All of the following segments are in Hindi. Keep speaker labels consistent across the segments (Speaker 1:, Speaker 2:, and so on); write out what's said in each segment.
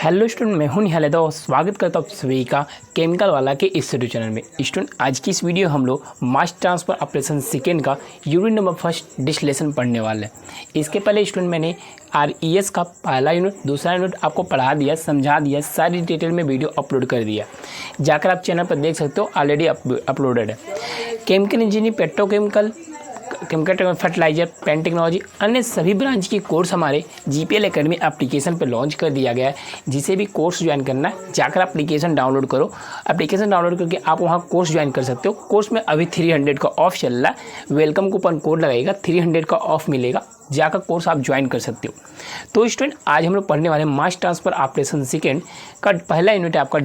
Speaker 1: हेलो स्टूडेंट, मैं हूं निहाल यादव और स्वागत करता हूं सभी का केमिकल वाला के इस यूट्यूब चैनल में। स्टूडेंट, आज की इस वीडियो हम लोग मास ट्रांसफर ऑपरेशन सेकेंड का यूनिट नंबर फर्स्ट डिस्टिलेशन पढ़ने वाले हैं। इसके पहले स्टूडेंट मैंने RES का पहला यूनिट, दूसरा यूनिट आपको पढ़ा दिया, समझा दिया, सारी डिटेल में वीडियो अपलोड कर दिया। जाकर आप चैनल पर देख सकते हो, ऑलरेडी अपलोडेड है। Chemical engineering, petrochemical, chemical fertiliser, पेन टेक्नोलॉजी, अन्य सभी ब्रांच की कोर्स हमारे GPL एकेडमी एप्लीकेशन पर लॉन्च कर दिया गया है। जिसे भी कोर्स ज्वाइन करना है जाकर एप्लीकेशन डाउनलोड करो। एप्लीकेशन डाउनलोड करके आप वहां कोर्स ज्वाइन कर सकते हो। कोर्स में अभी 300 का ऑफ चल रहा है। वेलकम कूपन कोड लगेगा, 300 का ऑफ मिलेगा, जाकर कोर्स आप ज्वाइन कर सकते हो। तो स्टूडेंट, आज हम लोग पढ़ने वाले मास ट्रांसफर ऑपरेशन सेकेंड का पहला यूनिट है आपका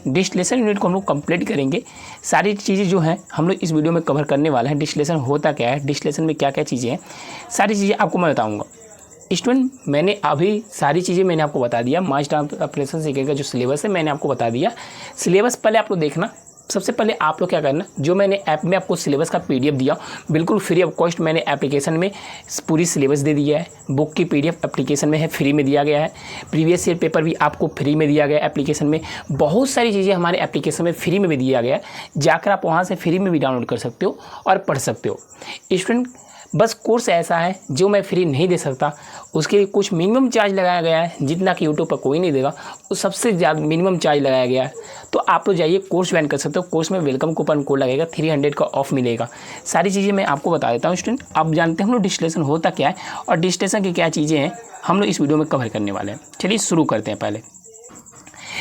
Speaker 1: डिस्टिलेशन यूनिट को हम लोग कंप्लीट करेंगे। सारी चीज़ें जो हैं हम लोग इस वीडियो में कवर करने वाले हैं। डिस्टिलेशन होता क्या है, डिस्टिलेशन में क्या क्या चीज़ें हैं, सारी चीज़ें आपको मैं बताऊंगा। स्टूडेंट, मैंने अभी सारी चीज़ें मैंने आपको बता दिया। मास ट्रांसफर ऑपरेशन सेकेंड का जो सिलेबस है मैंने आपको बता दिया। सिलेबस पहले आप लोग देखना। सबसे पहले आप लोग क्या करना, जो मैंने ऐप में आपको सिलेबस का PDF दिया, बिल्कुल फ्री ऑफ कॉस्ट मैंने एप्लीकेशन में पूरी सिलेबस दे दिया है। बुक की PDF एप्लीकेशन में है, फ्री में दिया गया है। प्रीवियस ईयर पेपर भी आपको फ्री में दिया गया है एप्लीकेशन में। बहुत सारी चीज़ें हमारे एप्लीकेशन में फ्री में भी दिया गया है। जाकर आप वहाँ से फ्री में भी डाउनलोड कर सकते हो और पढ़ सकते हो। स्टूडेंट, बस कोर्स ऐसा है जो मैं फ्री नहीं दे सकता, उसके लिए कुछ मिनिमम चार्ज लगाया गया है, जितना कि यूट्यूब पर कोई नहीं देगा, उस सबसे ज़्यादा मिनिमम चार्ज लगाया गया है। तो आप लोग जाइए कोर्स ज्वाइन कर सकते हो। कोर्स में वेलकम कूपन कोड लगेगा, 300 का ऑफ मिलेगा। सारी चीज़ें मैं आपको बता देता हूँ। स्टूडेंट, आप जानते हैं हम लोग डिस्टिलेशन होता क्या है और डिस्टिलेशन की क्या चीज़ें हैं, हम लोग इस वीडियो में कवर करने वाले हैं। चलिए शुरू करते हैं। पहले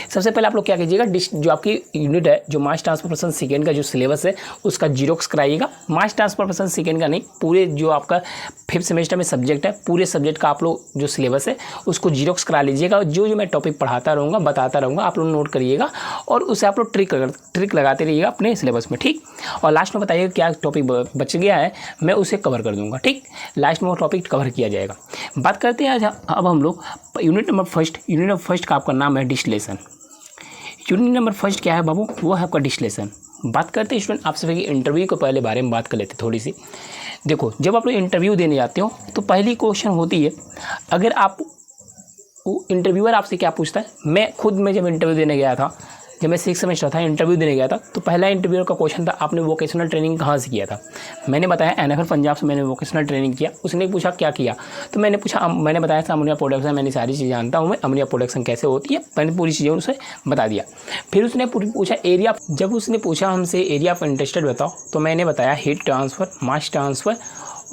Speaker 1: सबसे पहले आप लोग क्या कीजिएगा, जो आपकी यूनिट है, जो मास ट्रांसफर ऑपरेशन सेकेंड का जो सिलेबस है उसका जीरोक्स कराइएगा। मास ट्रांसफर ऑपरेशन सेकेंड का नहीं, पूरे जो आपका 5th सेमेस्टर में सब्जेक्ट है, पूरे सब्जेक्ट का आप लोग जो सिलेबस है उसको जीरोक्स करा लीजिएगा। जो मैं टॉपिक पढ़ाता रहूँगा, बताता रहूँगा, आप लोग नोट करिएगा और उसे आप लोग ट्रिक लगाते रहिएगा अपने सिलेबस में, ठीक। और लास्ट में बताइएगा क्या टॉपिक बच गया है, मैं उसे कवर कर दूँगा, ठीक। लास्ट में वो टॉपिक कवर किया जाएगा। बात करते हैं आज अब हम लोग यूनिट नंबर फर्स्ट का आपका नाम है डिस्टिलेशन। यूनिट नंबर फर्स्ट क्या है बाबू, वो है आपका डिस्टिलेशन। बात करते हैं स्टूडेंट, आप सभी इंटरव्यू के पहले बारे में बात कर लेते थोड़ी सी। देखो, जब आप लोग इंटरव्यू देने जाते हो तो पहली क्वेश्चन होती है, अगर आप इंटरव्यूअर आपसे क्या पूछता है। मैं जब इंटरव्यू देने गया था, जब मैं 6th सेमेस्टर था, इंटरव्यू देने गया था, तो पहला इंटरव्यूअर का क्वेश्चन था, आपने वोकेशनल ट्रेनिंग कहाँ से किया था। मैंने बताया NFL पंजाब से मैंने वोकेशनल ट्रेनिंग किया। उसने पूछा क्या किया, तो मैंने बताया था अमोनिया प्रोडक्शन, मैंने सारी चीज़ें जानता हूँ, मैं अमोनिया प्रोडक्शन कैसे होती है, मैंने पूरी चीज़ें उसे बता दिया। फिर उसने पूछा एरिया, जब उसने पूछा हमसे एरिया ऑफ इंटरेस्टेड बताओ, तो मैंने बताया हीट ट्रांसफ़र, मास ट्रांसफ़र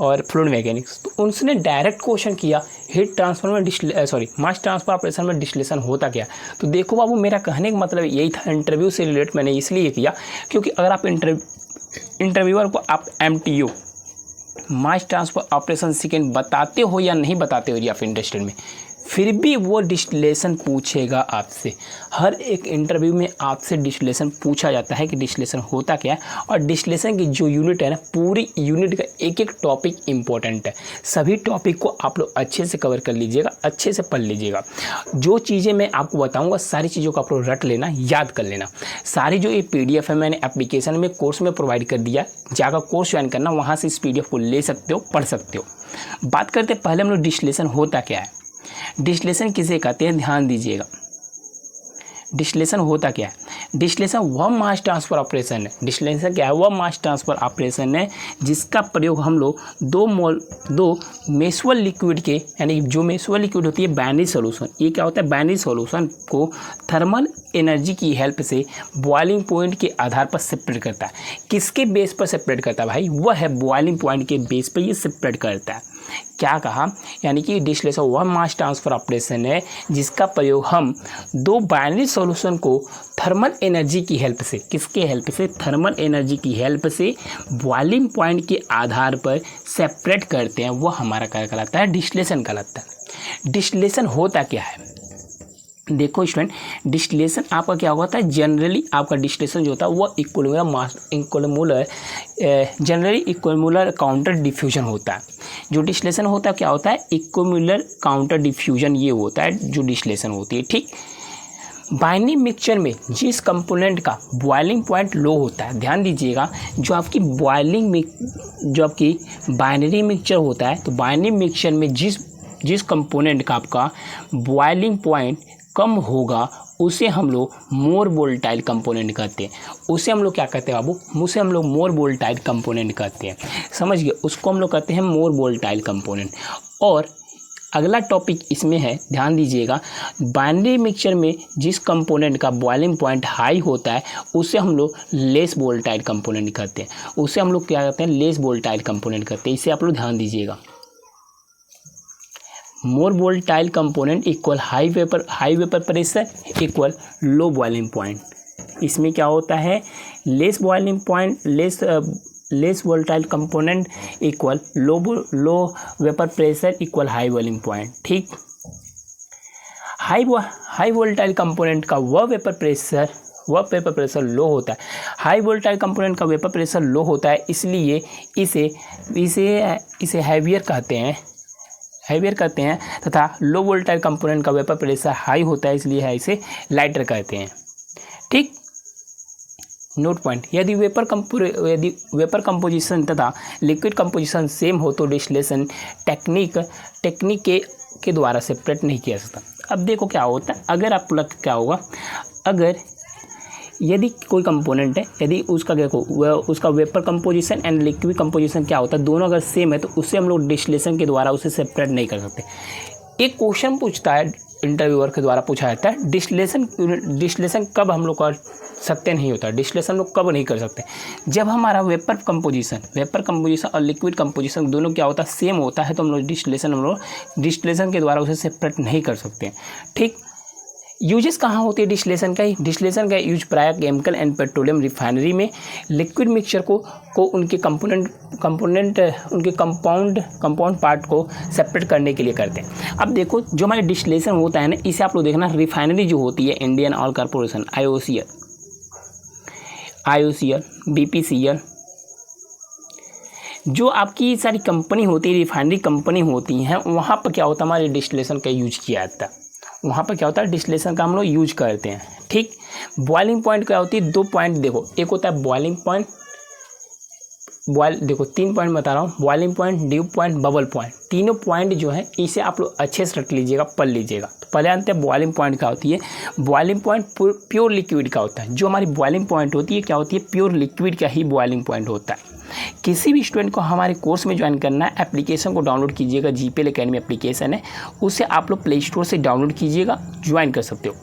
Speaker 1: और फ्लूइड मैकेनिक्स। तो उसने डायरेक्ट क्वेश्चन किया हीट ट्रांसफर में मास ट्रांसफर ऑपरेशन में डिस्टिलेशन होता क्या। तो देखो बाबू, मेरा कहने का मतलब यही था, इंटरव्यू से रिलेट मैंने इसलिए किया क्योंकि अगर आप इंटरव्यूअर को आप MTU मास ट्रांसफर ऑपरेशन सेकेंड बताते हो या नहीं बताते हो एरिया ऑफ इंटरेस्टेड में, फिर भी वो डिस्टिलेशन पूछेगा आपसे। हर एक इंटरव्यू में आपसे डिस्टिलेशन पूछा जाता है कि डिस्टिलेशन होता क्या है। और डिस्टिलेशन की जो यूनिट है ना, पूरी यूनिट का एक एक टॉपिक इंपॉर्टेंट है। सभी टॉपिक को आप लोग अच्छे से कवर कर लीजिएगा, अच्छे से पढ़ लीजिएगा। जो चीज़ें मैं आपको बताऊंगा सारी चीज़ों को आप लोग रट लेना, याद कर लेना। सारी जो ये PDF है मैंने एप्लीकेशन में कोर्स में प्रोवाइड कर दिया, जाकर कोर्स ज्वाइन करना, वहाँ से इस PDF को ले सकते हो, पढ़ सकते हो। बात करते पहले हम लोग डिस्टिलेशन होता क्या है। डिस्टिलेशन किसे कहते हैं, ध्यान दीजिएगा। डिस्टिलेशन होता क्या है, डिस्टिलेशन वह मास ट्रांसफर ऑपरेशन है। डिस्टिलेशन क्या है, वह मास ट्रांसफर ऑपरेशन है जिसका प्रयोग हम लोग दो मेसुअल लिक्विड के, यानी जो मेसुअल लिक्विड होती है बाइनरी सॉल्यूशन, ये क्या होता है, बाइनरी सॉल्यूशन को थर्मल एनर्जी की हेल्प से बॉइलिंग पॉइंट के आधार पर सेपरेट करता है। किसके बेस पर सेपरेट करता है भाई, वह है बॉइलिंग पॉइंट के बेस पर ये सेपरेट करता है। क्या कहा, यानी कि डिस्टिलेशन वह मास ट्रांसफर ऑपरेशन है जिसका प्रयोग हम दो बाइनरी सॉल्यूशन को थर्मल एनर्जी की हेल्प से, किसके हेल्प से, थर्मल एनर्जी की हेल्प से बॉइलिंग पॉइंट के आधार पर सेपरेट करते हैं, वह हमारा क्या कहलाता है, डिस्टिलेशन कहलाता है। डिस्टिलेशन होता क्या है, देखो स्टूडेंट, डिस्टिलेशन आपका क्या होता है, जनरली आपका डिस्टिलेशन जो होता है वो जनरली इक्विमुलर काउंटर डिफ्यूजन होता है। जो डिस्टिलेशन होता है क्या होता है, इक्विमुलर काउंटर डिफ्यूजन, ये होता है जो डिस्टिलेशन होती है, ठीक। बाइनरी मिक्सचर में जिस कंपोनेंट का बॉइलिंग पॉइंट लो होता है, ध्यान दीजिएगा, जो आपकी बाइनरी मिक्सचर होता है, तो बाइनरी मिक्सचर में जिस कंपोनेंट का आपका बॉइलिंग पॉइंट कम होगा उसे हम लोग मोर वोलेटाइल कंपोनेंट कहते हैं। उसे हम लोग क्या कहते हैं बाबू, उसे हम लोग मोर वोलेटाइल कंपोनेंट कहते हैं। समझ गए, उसको हम लोग कहते हैं मोर वोलेटाइल कंपोनेंट। और अगला टॉपिक इसमें है, ध्यान दीजिएगा, बाइनरी मिक्सचर में जिस कंपोनेंट का बॉइलिंग पॉइंट हाई होता है उसे हम लोग लेस वोलेटाइल कंपोनेंट कहते हैं। उसे हम लोग क्या कहते हैं, लेस वोलेटाइल कंपोनेंट कहते हैं। इसे आप लोग ध्यान दीजिएगा। More volatile component equal high vapour pressure equal low boiling point. इसमें क्या होता है, less boiling point, less volatile component equal low vapour pressure equal high boiling point. ठीक, हाई वोलेटाइल कंपोनेंट का वह वेपर प्रेशर लो होता है। हाई वोलेटाइल कंपोनेंट का वेपर प्रेशर लो होता है, इसलिए इसे हैवियर कहते हैं तथा लो वोलेटाइल कंपोनेंट का वेपर प्रेशर हाई होता है, इसलिए इसे लाइटर कहते हैं। ठीक, नोट पॉइंट, यदि वेपर कंपोजिशन तथा लिक्विड कंपोजिशन सेम हो तो डिस्टिलेशन टेक्निक के द्वारा सेपरेट नहीं किया सकता। अब देखो क्या होता है, अगर आप क्या होगा, अगर यदि कोई कंपोनेंट है, यदि उसका देखो उसका vapour composition and liquid composition क्या होता है, दोनों अगर सेम है तो उससे हम लोग डिस्टिलेशन के द्वारा उसे सेपरेट नहीं कर सकते। एक क्वेश्चन पूछता है, इंटरव्यूअर के द्वारा पूछा जाता है, डिस्टिलेशन कब हम लोग कर सकते नहीं होता, डिस्टिलेशन लोग कब नहीं कर सकते, जब हमारा वेपर कंपोजिशन और लिक्विड कंपोजिशन दोनों क्या होता है, सेम होता है, तो हम लोग डिस्टिलेशन के द्वारा उसे सेपरेट नहीं कर सकते। ठीक, यूजेस कहाँ होती है डिस्टिलेशन का यूज प्राय केमिकल एंड पेट्रोलियम रिफाइनरी में लिक्विड मिक्सचर को उनके उनके कंपाउंड पार्ट को सेपरेट करने के लिए करते हैं। अब देखो, जो हमारे डिस्टिलेशन होता है ना, इसे आप लोग देखना, रिफाइनरी जो होती है, Indian oil corporation, IOCL, BPCL, जो आपकी सारी कंपनी होती है, रिफाइनरी कंपनी होती हैं, वहाँ पर क्या होता है, हमारे डिस्टिलेशन का यूज किया जाता है। वहाँ पर क्या होता है, डिस्टिलेशन का हम लोग यूज करते हैं। ठीक, बॉइलिंग पॉइंट क्या होती है, 2 पॉइंट देखो, एक होता है बॉइलिंग पॉइंट, देखो 3 पॉइंट बता रहा हूँ, boiling point, due point, bubble point, तीनों पॉइंट जो है इसे आप लोग अच्छे से रख लीजिएगा, पढ़ लीजिएगा। तो पहले जानते हैं बॉइलिंग पॉइंट क्या होती है। बॉइलिंग पॉइंट प्योर लिक्विड का होता है। जो हमारी बॉइलिंग पॉइंट होती है क्या होती है, प्योर लिक्विड का ही बॉइलिंग पॉइंट होता है। किसी भी स्टूडेंट को हमारे कोर्स में ज्वाइन करना है, एप्लीकेशन को डाउनलोड कीजिएगा, GPL अकेडमी एप्लीकेशन है, उसे आप लोग प्ले स्टोर से डाउनलोड कीजिएगा, ज्वाइन कर सकते हो।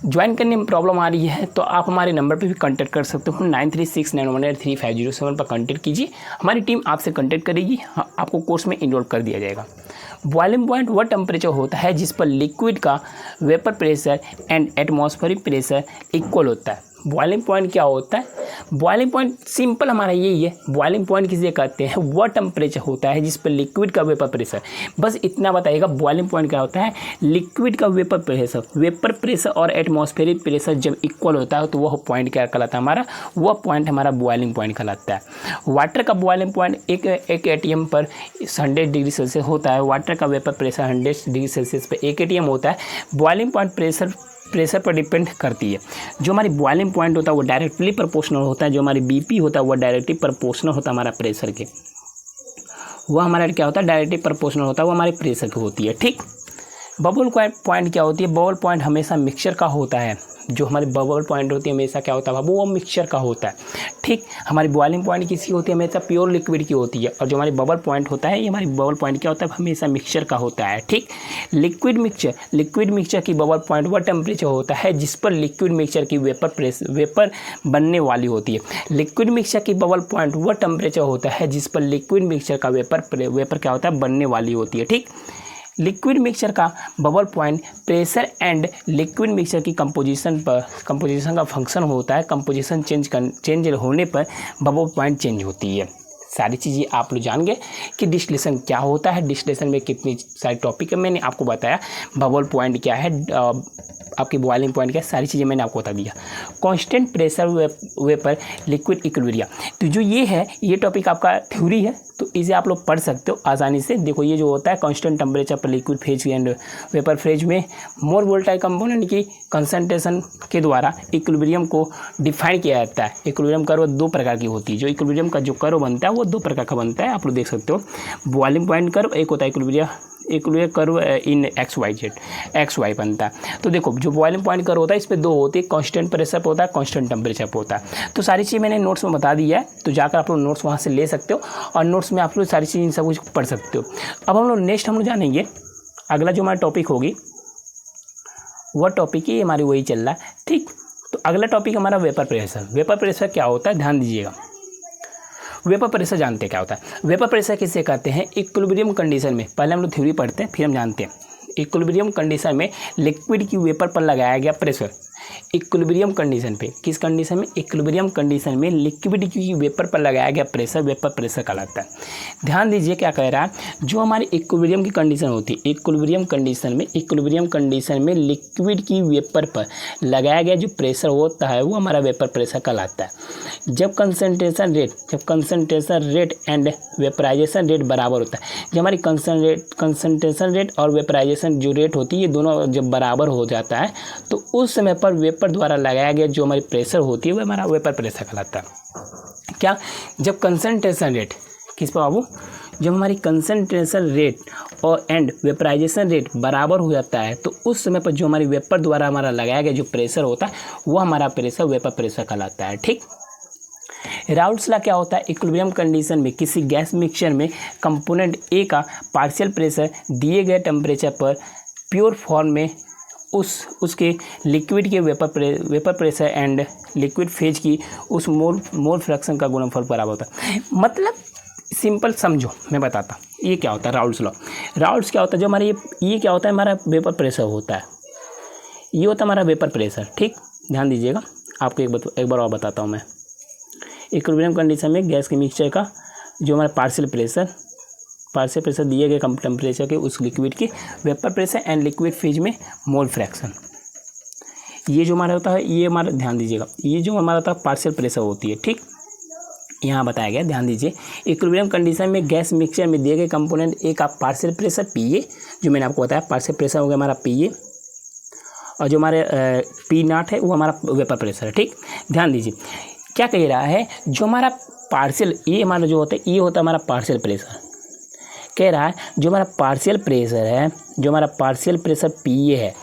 Speaker 1: ज्वाइन करने में प्रॉब्लम आ रही है तो आप हमारे नंबर पे भी कांटेक्ट कर सकते हो, 9369183507 पर कांटेक्ट कीजिए, हमारी टीम आपसे कांटेक्ट करेगी, आपको कोर्स में इनरोल कर दिया जाएगा। बॉइलिंग पॉइंट वह टेम्परेचर होता है जिस पर लिक्विड का vapour pressure and atmospheric pressure equal होता है। बॉइलिंग पॉइंट क्या होता है, बॉइलिंग पॉइंट सिंपल हमारा यही है। बॉइलिंग पॉइंट किसे कहते हैं, वह टेम्परेचर होता है जिस पर लिक्विड का वेपर प्रेशर, बस इतना बताइएगा, बॉइलिंग पॉइंट क्या होता है, लिक्विड का वेपर प्रेशर और एटमॉस्फेरिक प्रेशर जब इक्वल होता है तो वह पॉइंट क्या कहलाता है हमारा, वह पॉइंट हमारा बॉइलिंग पॉइंट कहलाता है। वाटर का बॉइलिंग पॉइंट एक ATM पर 100 डिग्री सेल्सियस होता है। वाटर का वेपर प्रेशर 100 डिग्री सेल्सियस पर 1 ATM होता है। बॉइलिंग पॉइंट प्रेशर पर डिपेंड करती है। जो हमारी बॉइलिंग पॉइंट होता है वो डायरेक्टली प्रोपोर्शनल होता है, जो हमारी BP होता है वो डायरेक्टली प्रोपोर्शनल होता है हमारा प्रेशर के, वह हमारा क्या होता है, डायरेक्टली प्रोपोर्शनल होता है, वो हमारे प्रेशर की होती है। ठीक, बबल पॉइंट क्या होती है, बबल पॉइंट हमेशा मिक्सचर का होता है। जो हमारी बबल पॉइंट होती है हमेशा क्या होता है, वो मिक्सचर का होता है। ठीक, हमारी बॉइलिंग पॉइंट किसी होती है, हमेशा प्योर लिक्विड की होती है, और जो हमारी बबल पॉइंट होता है, ये हमारी बबल पॉइंट क्या होता है, हमेशा मिक्सचर का होता है। ठीक, लिक्विड मिक्सचर की बबल पॉइंट वह टेम्परेचर होता है जिस पर लिक्विड मिक्सचर की वेपर बनने वाली होती है। लिक्विड मिक्सचर की बबल पॉइंट वह टेम्परेचर होता है जिस पर लिक्विड मिक्सचर का वेपर क्या होता है, बनने वाली होती है। ठीक, लिक्विड मिक्सचर का bubble point pressure and liquid mixture की कंपोजिशन का फंक्शन होता है। कंपोजिशन चेंज होने पर बबल पॉइंट चेंज होती है। सारी चीज़ें आप लोग जान गए कि डिस्टिलेशन क्या होता है, डिस्टिलेशन में कितनी सारी टॉपिक है, मैंने आपको बताया। बबल पॉइंट क्या है, आपकी बॉइलिंग पॉइंट क्या है, सारी चीज़ें मैंने आपको बता दिया। Constant pressure vapour liquid equilibrium, तो जो ये है, ये टॉपिक आपका थ्योरी है, तो इसे आप लोग पढ़ सकते हो आसानी से। देखो ये जो होता है कांस्टेंट टेम्परेचर पर liquid phase and vapour phase में मोर वोलेटाइल कंपोनेंट की कंसंट्रेशन के द्वारा इक्विलिब्रियम को डिफाइन किया जाता है। इक्विलिब्रियम कर्व 2 प्रकार की होती है। जो इक्विलिब्रियम का जो कर्व बनता है वो 2 प्रकार का बनता है, आप लोग देख सकते हो। बॉइलिंग पॉइंट कर्व एक होता है equilibrium curve in x y बनता है। तो देखो जो बॉइलिंग पॉइंट कर्व होता है इस पर दो होते हैं, कांस्टेंट प्रेशर पे होता है, कांस्टेंट टेम्परेचर पे होता है। तो सारी चीज़ मैंने नोट्स में बता दिया है, तो जाकर आप लोग नोट्स वहाँ से ले सकते हो और नोट्स में आप लोग सारी चीज़ सब कुछ पढ़ सकते हो। अब हम लोग नेक्स्ट हम लोग जानेंगे अगला जो हमारा टॉपिक होगी वह टॉपिक ही हमारी वही चल रहा है, ठीक। तो अगला टॉपिक हमारा वेपर प्रेशर। वेपर प्रेशर क्या होता है ध्यान दीजिएगा। वेपर प्रेशर जानते हैं क्या होता है। वेपर प्रेशर किसे कहते हैं, इक्विलिब्रियम कंडीशन में, पहले हम लोग थ्योरी पढ़ते हैं फिर हम जानते हैं। इक्विलिब्रियम कंडीशन में लिक्विड की वेपर पर लगाया गया प्रेशर, इक्विलिब्रियम कंडीशन पे, किस कंडीशन में, इक्विलिब्रियम कंडीशन में लिक्विड की वेपर पर लगाया गया प्रेशर वेपर प्रेशर कहलाता है। ध्यान दीजिए क्या कह रहा है, जो हमारी इक्विलिब्रियम की कंडीशन होती है, इक्विलिब्रियम कंडीशन में लिक्विड की वेपर पर लगाया गया जो प्रेशर होता है वो हमारा वेपर प्रेशर कहलाता है। जब concentration rate and vaporisation rate बराबर होता है, जब हमारी कंसंट्रेशन रेट और वेपराइजेशन जो रेट होती है ये दोनों जब बराबर हो जाता है तो उस समय पर वेपर द्वारा लगाया गया जो हमारी प्रेशर होती है वो हमारा वेपर प्रेशर कहलाता है। क्या, जब कंसंट्रेशन रेट किस पर बाबू, जब हमारी कंसंट्रेशन रेट और एंड वेपराइजेशन रेट बराबर हो जाता है तो उस समय पर जो हमारी वेपर द्वारा हमारा लगाया गया जो प्रेशर होता है वो हमारा प्रेशर वेपर प्रेशर कहलाता है, ठीक। राउल्ट्स लॉ क्या होता है, इक्विलिब्रियम कंडीशन में किसी गैस मिक्सचर में कंपोनेंट ए का पार्शियल प्रेशर दिए गए टेम्परेचर पर प्योर फॉर्म में उसके लिक्विड के vapour pressure and liquid phase की उस मोल फ्रैक्शन का गुणनफल बराबर होता है। मतलब सिंपल समझो, मैं बताता ये क्या होता है राउल्ट्स लॉ। राउल्ट्स क्या होता है, जो हमारे ये क्या होता है, हमारा वेपर प्रेशर होता है, ये होता है हमारा वेपर प्रेशर, ठीक। ध्यान दीजिएगा, आपको एक बार और बताता हूँ मैं। इक्विलिब्रियम कंडीशन में गैस के मिक्सचर का जो हमारा पार्शियल प्रेशर दिए गए कम टेम्परेचर के उस लिक्विड के vapour pressure and liquid phase में मोल फ्रैक्शन, ये जो हमारा होता है ये हमारा, ध्यान दीजिएगा, ये जो हमारा होता है पार्शियल प्रेशर होती है, ठीक। यहाँ बताया गया, ध्यान दीजिए, इक्विलिब्रियम कंडीशन में गैस मिक्सचर में दिए गए कंपोनेंट ए का पार्शियल प्रेशर पी ए, जो मैंने आपको बताया पार्शियल प्रेशर हो गया हमारा पी ए, और जो हमारे पी नॉट है वो हमारा वेपर प्रेशर है, ठीक। ध्यान दीजिए क्या कह रहा है, जो हमारा पार्शियल ये हमारा जो होता है ये होता है हमारा पार्शियल प्रेशर, कह रहा है जो हमारा पार्शियल प्रेशर है, जो हमारा पार्शियल प्रेशर पी ए है,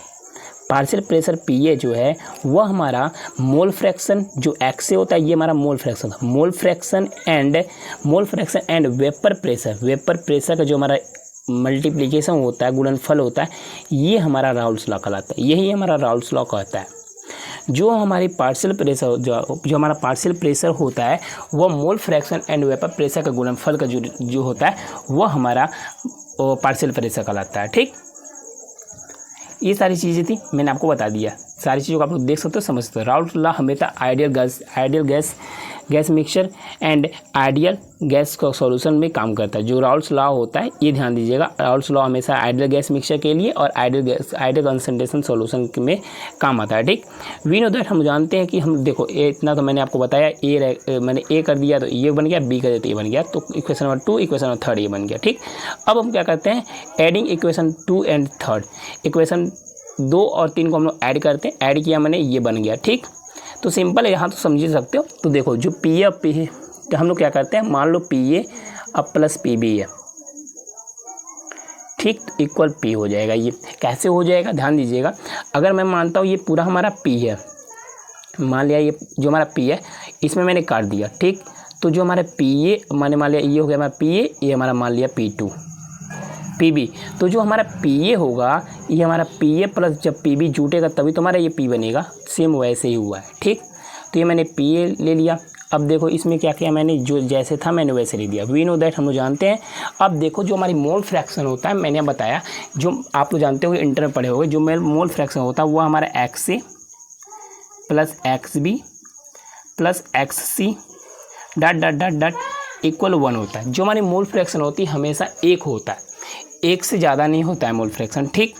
Speaker 1: पार्शियल प्रेशर पी ए जो है वह हमारा मोल फ्रैक्शन जो एक्स से होता है ये हमारा mole fraction and vapour pressure का जो हमारा मल्टीप्लिकेशन होता है, गुणनफल होता है, ये हमारा राउल्ट्स लॉ कहलाता है। यही हमारा राउल्ट्स लॉ कहता है। जो हमारी पार्शियल प्रेशर जो हमारा पार्शियल प्रेशर होता है वह mole fraction and vapour pressure का गुणनफल का जो होता है वह हमारा पार्शियल प्रेशर कहलाता है, ठीक। ये सारी चीज़ें थी, मैंने आपको बता दिया, सारी चीज़ों को आप लोग देख सकते हो, समझ सकते हो। राउल्ट्स लॉ हमेशा ideal gas mixture and ideal gas का सॉल्यूशन में काम करता है। जो राउल्ट्स लॉ होता है ये ध्यान दीजिएगा, राउल्ट्स लॉ हमेशा आइडियल गैस मिक्सचर के लिए और आइडियल कंसंट्रेशन सॉल्यूशन में काम आता है, ठीक। वी नो दैट, हम जानते हैं कि हम देखो इतना तो मैंने आपको बताया, मैंने ए कर दिया तो ये बन गया, बी कर दिया तो ये बन गया, तो इक्वेशन नंबर 2 इक्वेशन नंबर 3 ये बन गया, ठीक। अब हम क्या करते हैं, एडिंग इक्वेशन 2 एंड 3, इक्वेशन 2 और 3 को हम लोग ऐड करते हैं, ऐड किया मैंने ये बन गया, ठीक। तो सिंपल है, यहाँ तो समझ सकते हो। तो देखो जो पी ए अब पी तो हम लोग क्या करते हैं, मान लो पी ए अब प्लस पी बी है, ठीक, तो इक्वल पी हो जाएगा। ये कैसे हो जाएगा ध्यान दीजिएगा, अगर मैं मानता हूँ ये पूरा हमारा पी है, मान लिया ये जो हमारा पी है इसमें मैंने काट दिया, ठीक। तो जो हमारा पी ए मान लिया ये हो गया हमारा पी ए, ये हमारा मान लिया पी टू पी बी। तो जो हमारा पी ए होगा ये हमारा पी ए प्लस जब पी बी जुटेगा तभी तो हमारा ये पी बनेगा, सेम वैसे ही हुआ है, ठीक। तो ये मैंने पी ए ले लिया। अब देखो इसमें क्या किया मैंने, जो जैसे था मैंने वैसे ले दिया। वी नो दैट, हम लोग जानते हैं। अब देखो जो हमारी मोल फ्रैक्शन होता है, मैंने बताया जो आप लोग जानते हो इंटर में पढ़े होंगे, जो मोल फ्रैक्शन होता है वो हमारा X A plus X B plus X C dot equal 1 होता है। जो हमारी मोल फ्रैक्शन होती है हमेशा 1 होता है, 1 से ज़्यादा नहीं होता है मोल फ्रैक्शन, ठीक।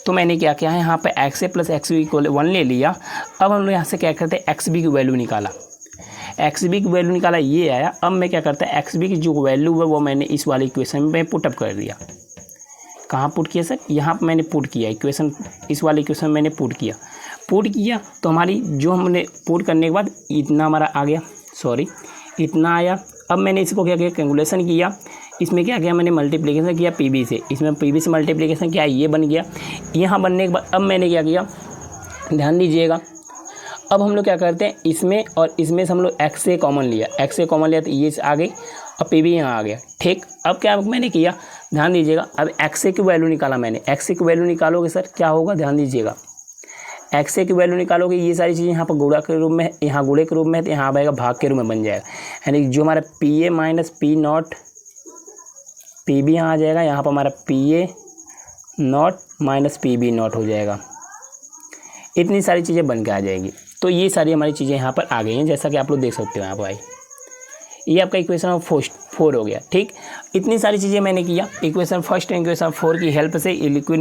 Speaker 1: तो मैंने क्या किया है, यहाँ पे x A plus X B equal 1 ले लिया। अब हम लोग यहाँ से क्या करते हैं, एक्स बी की वैल्यू निकाला, एक्स बी की वैल्यू निकाला, ये आया। अब मैं क्या करता है, एक्स बी की जो वैल्यू है वो मैंने इस वाले इक्वेशन में पुटअप कर दिया। कहाँ पुट किया सर, यहाँ पर मैंने पुट किया इक्वेशन, इस वाले इक्वेशन में मैंने पुट किया तो हमारी जो हमने पुट करने के बाद इतना हमारा आ गया, इतना आया। अब मैंने इसको क्या किया, कैलकुलेशन किया, इसमें क्या किया मैंने, मल्टीप्लिकेशन किया पीबी से, इसमें पीबी से मल्टीप्लिकेशन किया, ये बन गया। यहाँ बनने के बाद अब मैंने क्या किया, ध्यान दीजिएगा, अब हम लोग क्या करते हैं, इसमें और इसमें से हम लोग एक्स से कॉमन लिया, एक्स से कॉमन लिया तो ये आ गई, और पीबी यहाँ आ गया। ठीक, अब क्या मैंने किया, ध्यान दीजिएगा, अब एक्स की वैल्यू निकाला मैंने। एक्स की वैल्यू निकालोगे सर क्या होगा, ध्यान दीजिएगा, एक्स की वैल्यू निकालोगे, ये सारी चीज़ें यहाँ पर गुणा के रूप में है, यहाँ गुणे के रूप में है, तो यहाँ आएगा भाग के रूप में बन जाएगा। यानी जो हमारा p a minus p naught p b यहाँ आ जाएगा, यहाँ पर हमारा p a naught minus p b naught हो जाएगा। इतनी सारी चीज़ें बन के आ जाएगी। तो ये सारी हमारी चीज़ें यहाँ पर आ गई हैं, जैसा कि आप लोग देख सकते हो यहाँ पर भाई, ये आपका इक्वेशन नंबर 4 हो गया। ठीक, इतनी सारी चीज़ें मैंने किया। इक्वेशन फर्स्ट एंड इक्वेशन 4 की हेल्प से liquid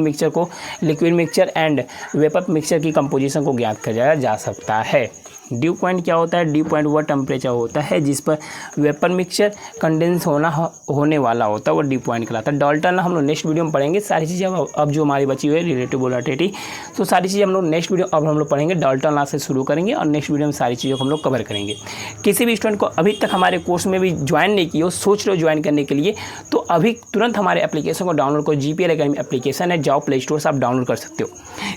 Speaker 1: mixture and vapour mixture की कंपोजिशन को ज्ञात किया जा सकता है। ड्यू पॉइंट क्या होता है, ड्यू पॉइंट वह टेम्परेचर होता है जिस पर वेपर मिक्सचर कंडेंस होने वाला होता है, वो ड्यू पॉइंट कहलाता है। डाल्टन लॉ हम लोग नेक्स्ट वीडियो में पढ़ेंगे सारी चीज़ें। अब जो हमारी बची हुई है रिलेटिव वोलेटिलिटी, तो सारी चीज़ें हम लोग नेक्स्ट वीडियो अब हम लोग पढ़ेंगे, डाल्टन लॉ से शुरू करेंगे और नेक्स्ट वीडियो में सारी चीज़ों को हम लोग कवर करेंगे। किसी भी स्टूडेंट को अभी तक हमारे कोर्स में भी ज्वाइन नहीं किया हो, सोच रहे हो ज्वाइन करने के लिए, तो अभी तुरंत हमारे एप्लीकेशन को डाउनलोड करो। GPL एकेडमी एप्लीकेशन है, जाओ प्ले स्टोर से आप डाउनलोड कर सकते हो।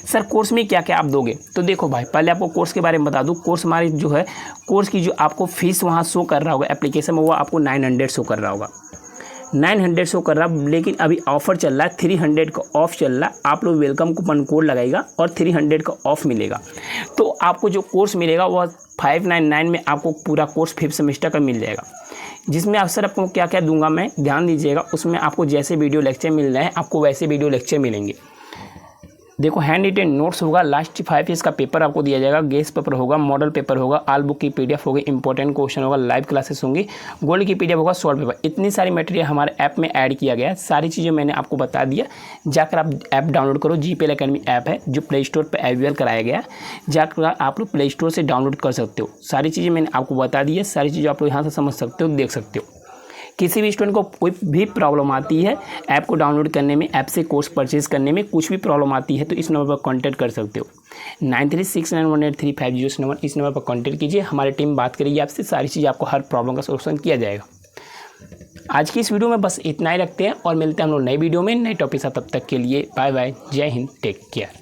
Speaker 1: सर कोर्स में क्या क्या आप दोगे, तो देखो भाई, पहले आपको कोर्स के बारे में बता दूँ। कोर्स हमारी जो है, कोर्स की जो आपको फीस वहाँ शो कर रहा होगा एप्लीकेशन में, वो आपको 900 शो कर रहा होगा, 900 शो कर रहा। लेकिन अभी ऑफर चल रहा है, 300 का ऑफ चल रहा है। आप लोग वेलकम कूपन कोड लगाएगा और 300 का ऑफ मिलेगा। तो आपको जो कोर्स मिलेगा वह 599 में आपको पूरा कोर्स 5th सेमेस्टर का मिल जाएगा, जिसमें अक्सर आपको क्या क्या दूंगा मैं, ध्यान दीजिएगा। उसमें आपको जैसे वीडियो लेक्चर मिल रहे हैं, आपको वैसे वीडियो लेक्चर मिलेंगे। देखो, हैंड रिटेन नोट्स होगा, लास्ट 5 ईयर्स का पेपर आपको दिया जाएगा, गेस्ट पेपर होगा, मॉडल पेपर होगा, ऑल बुक की PDF होगी, इंपॉर्टेंट क्वेश्चन होगा, लाइव क्लासेस होंगी, गोल्ड की PDF होगा, शॉर्ट पेपर। इतनी सारी मटेरियल हमारे ऐप में ऐड किया गया है। सारी चीज़ें मैंने आपको बता दिया। जाकर आप ऐप डाउनलोड करो। GPL एकेडमी ऐप है जो प्ले स्टोर पर अवेलेबल कराया गया है, जाकर आप लोग प्ले स्टोर से डाउनलोड कर सकते हो। सारी चीज़ें मैंने आपको बता दी है, सारी चीज़ें आप लोग यहाँ से समझ सकते हो, देख सकते हो। किसी भी स्टूडेंट को कोई भी प्रॉब्लम आती है ऐप को डाउनलोड करने में, ऐप से कोर्स परचेज करने में, कुछ भी प्रॉब्लम आती है तो इस नंबर पर कांटेक्ट कर सकते हो। 93691835 नंबर, इस नंबर पर कांटेक्ट कीजिए। हमारी टीम बात करेगी आपसे, सारी चीज़ आपको हर प्रॉब्लम का सोल्यूशन किया जाएगा। आज की इस वीडियो में बस इतना ही रखते हैं और मिलते हैं हम लोग नई वीडियो में नए टॉपिक से। तब तक के लिए बाय बाय, जय हिंद, टेक केयर।